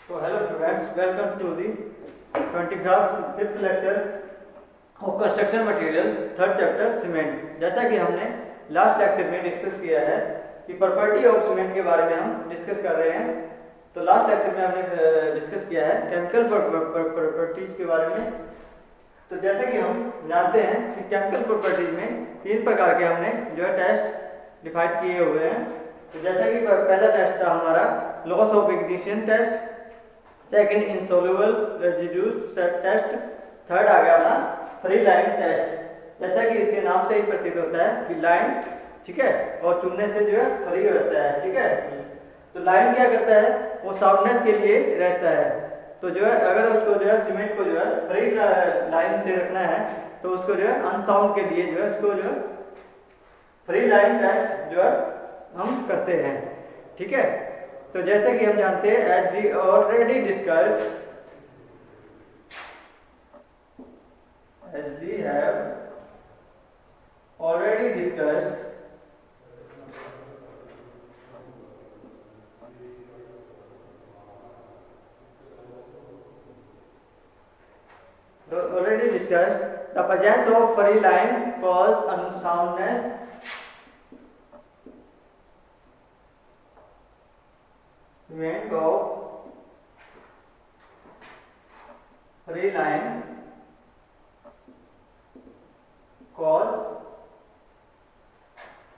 So hello students, welcome to the 25th lecture of construction material, third chapter cement. जैसा कि हमने last lecture में discuss किया है कि प्रॉपर्टी ऑफ सीमेंट के बारे में हम डिस्कस कर रहे हैं। तो लास्ट लेक्चर में हमने डिस्कस किया है केमिकल प्रॉपर्टीज के बारे में। तो जैसा कि हम जानते हैं कि केमिकल प्रॉपर्टीज में तीन प्रकार के हमने जो है टेस्ट डिफाइन किए हुए हैं। तो जैसा कि पहला टेस्ट था हमारा loss of ignition test, second insoluble residues test, third आ गया अपना फ्री लाइन टेस्ट। जैसा कि इसके नाम से ही प्रतीत होता है कि लाइन, ठीक है, और चुनने से जो है फ्री होता है, ठीक है। तो लाइन क्या करता है, वो साउंडनेस के लिए रहता है। तो जो है अगर उसको जो है सीमेंट को जो है फ्री लाइन से रखना है तो उसको जो है अनसाउंड के लिए जो है उसको जो है फ्री लाइन टेस्ट जो है हम करते हैं, ठीक है। तो जैसे कि हम जानते हैं as we already discussed, as we have already discussed, the presence of free line cause unsoundness cement of free line cause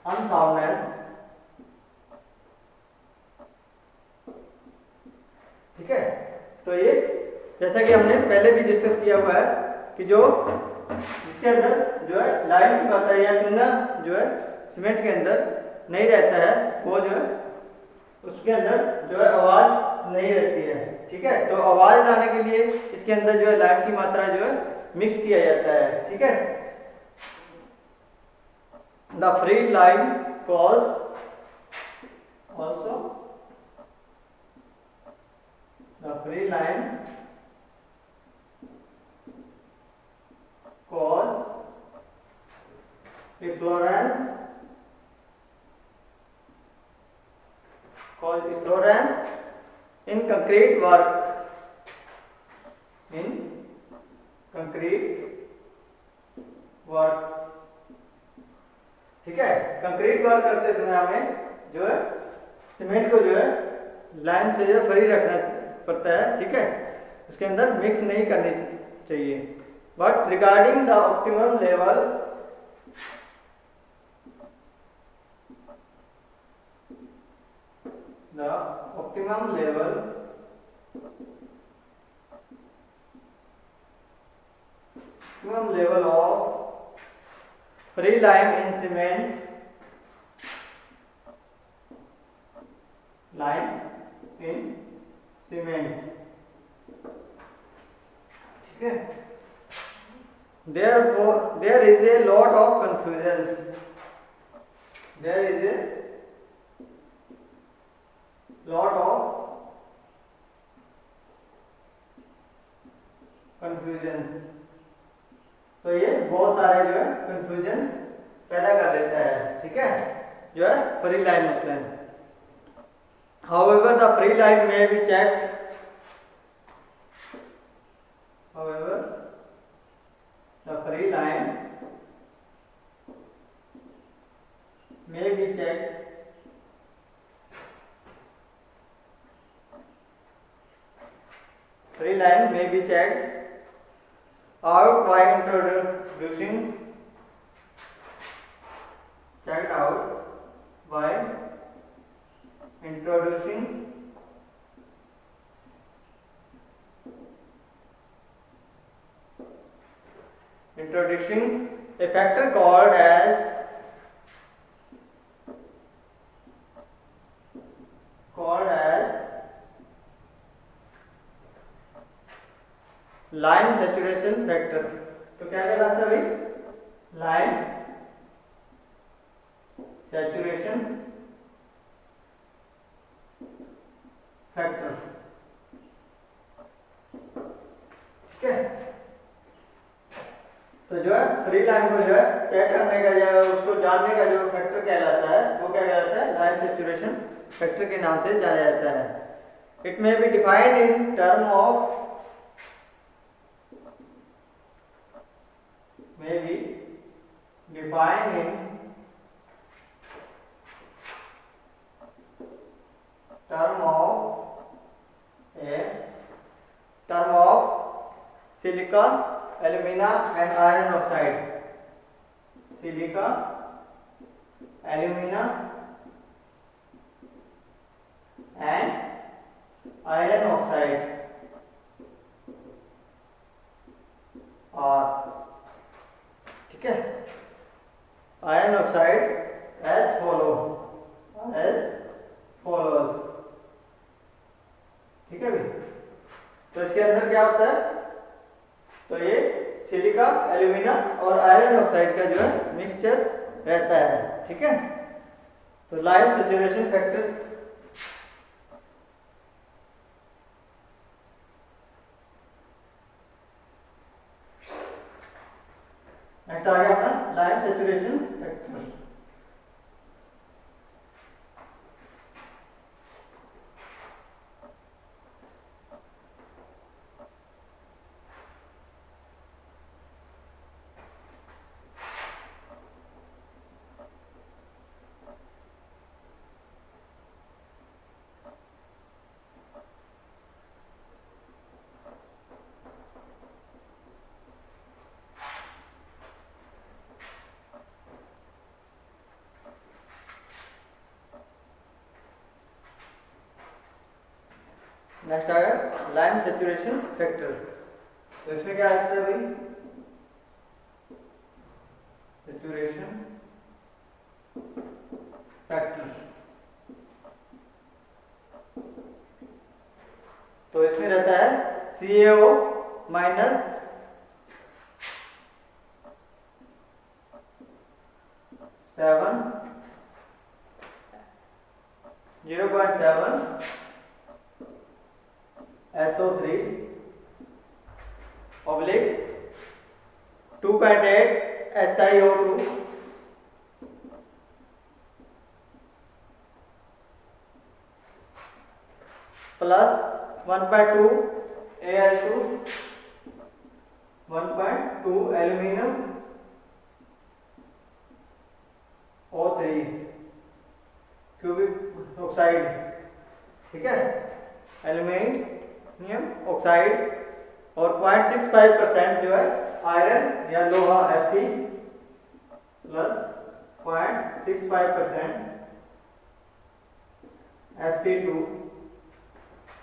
unsoundness, ठीक है। तो ये जैसा कि हमने पहले भी डिस्कस किया हुआ है कि जो जिसके अंदर जो है लाइन की मात्रा या चूना जो है सीमेंट के अंदर नहीं रहता है वो जो है उसके अंदर जो है आवाज नहीं रहती है, ठीक है। तो आवाज लाने के लिए इसके अंदर जो है लाइन की मात्रा जो है मिक्स किया जाता है, ठीक है। The free line cause also the free line cause efflorescence in concrete work, ठीक है। कंक्रीट वर्क करते समय हमें जो है सीमेंट को जो है लाइन से जो फ्री रखना पड़ता है, ठीक है। उसके अंदर मिक्स नहीं करनी चाहिए। But regarding the optimum level of free lime in cement, ठीक है। Therefore there is a lot of confusions, तो ये बहुत सारे जो है कंफ्यूजन पैदा कर देता है, ठीक है, जो है फ्री लाइन होता है। However the free line may be checked, free line may be checked out by introducing a factor called as line saturation factor. तो क्या कहलाता है भाई, लाइन सैचुरेशन फैक्टर, ठीक है। तो जो है फ्री लाइन को जो है चेक करने का या उसको जानने का जो फैक्टर कहलाता है वो क्या कहलाता है, लाइन सैचुरेशन फैक्टर के नाम से जाना जाता है। It may be defined in term of silica, alumina and iron oxide. Silica, alumina and iron oxide are, ठीक है, iron oxide as follows, ठीक है भाई। तो इसके अंदर क्या होता है, तो ये सिलिका, एल्यूमिना और आयरन ऑक्साइड का जो है मिक्सचर रहता है, ठीक है। तो लाइम सैचुरेशन फैक्टर नेक्स्ट आ गया अपना लाइम सैचुरेशन फैक्टर। नेक्स्ट आएगा लाइम सैचुरेशन फैक्टर। तो इसमें क्या आता है भाई, सैचुरेशन फैक्टर। तो इसमें रहता है CaO minus 0.7 SO3 oblique 2.8 SiO2 plus 1.2 Al2 1.2 aluminum O3 cubic oxide, ठीक है, एल्यूमिनियम ऑक्साइड और 0.65% जो है आयरन या लोहा Fe प्लस 0.65% Fe2,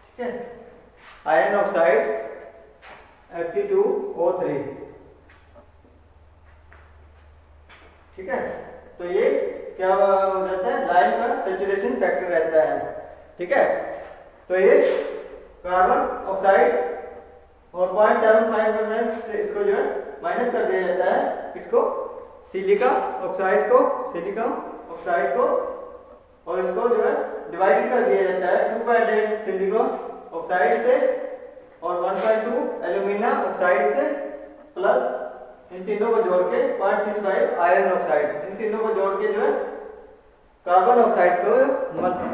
ठीक है, आयरन ऑक्साइड Fe2O3, ठीक है। तो ये क्या हो जाता है, लाइम का सैचुरेशन फैक्टर रहता है, ठीक है। तो ये कार्बन ऑक्साइड और 0.75% से इसको जो है माइनस कर दिया जाता है, इसको सिलिका ऑक्साइड को और इसको जो है डिवाइड कर दिया जाता है 2.8 सिलिका ऑक्साइड से और 1.2 एल्यूमिना ऑक्साइड से प्लस इन तीनों को जोड़ के 0.65 आयरन ऑक्साइड, इन तीनों को जोड़ के जो है कार्बन ऑक्साइड को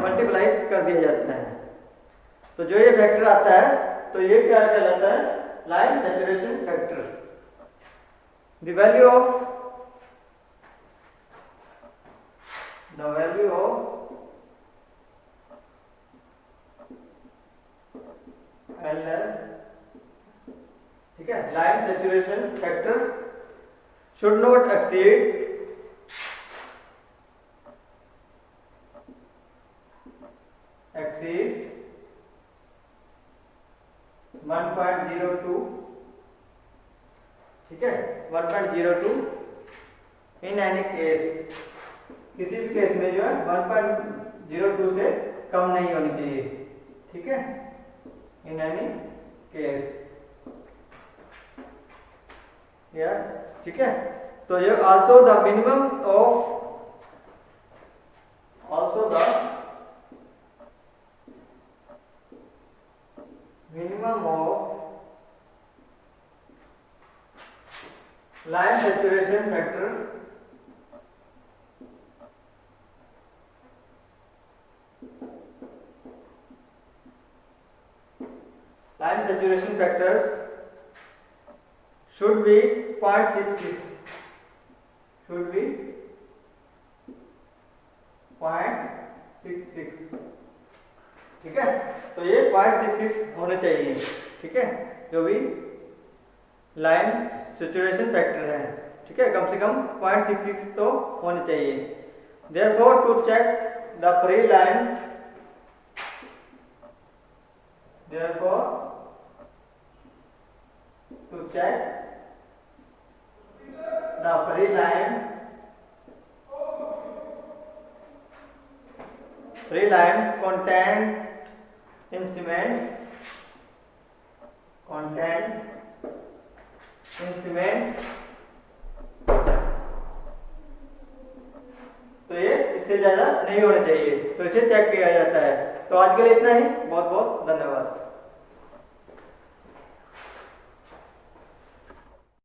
मल्टीप्लाई कर दिया जाता है। तो जो ये फैक्टर आता है, तो ये क्या कहलाता है, lime saturation factor. The value of LS, ठीक है, lime saturation factor should not exceed 1.02, ठीक है, 1.02 इन एनी केस, किसी भी केस में जो है 1.02 से कम नहीं होनी चाहिए, ठीक है, इन एनी केस यार, ठीक है। तो ये also the minimum of lime saturation factor Lime saturation factors should be 0.66, should be 0.66, ठीक है। तो ये 0.66 होने चाहिए, ठीक है, जो भी लाइम सैचुरेशन फैक्टर है, ठीक है, कम से कम 0.66 तो होने चाहिए। Therefore, to check the free lime, therefore to check the free lime content in cement, तो ये इससे ज्यादा नहीं होना चाहिए, तो इसे चेक किया जाता है। तो आज के लिए इतना ही, बहुत बहुत धन्यवाद।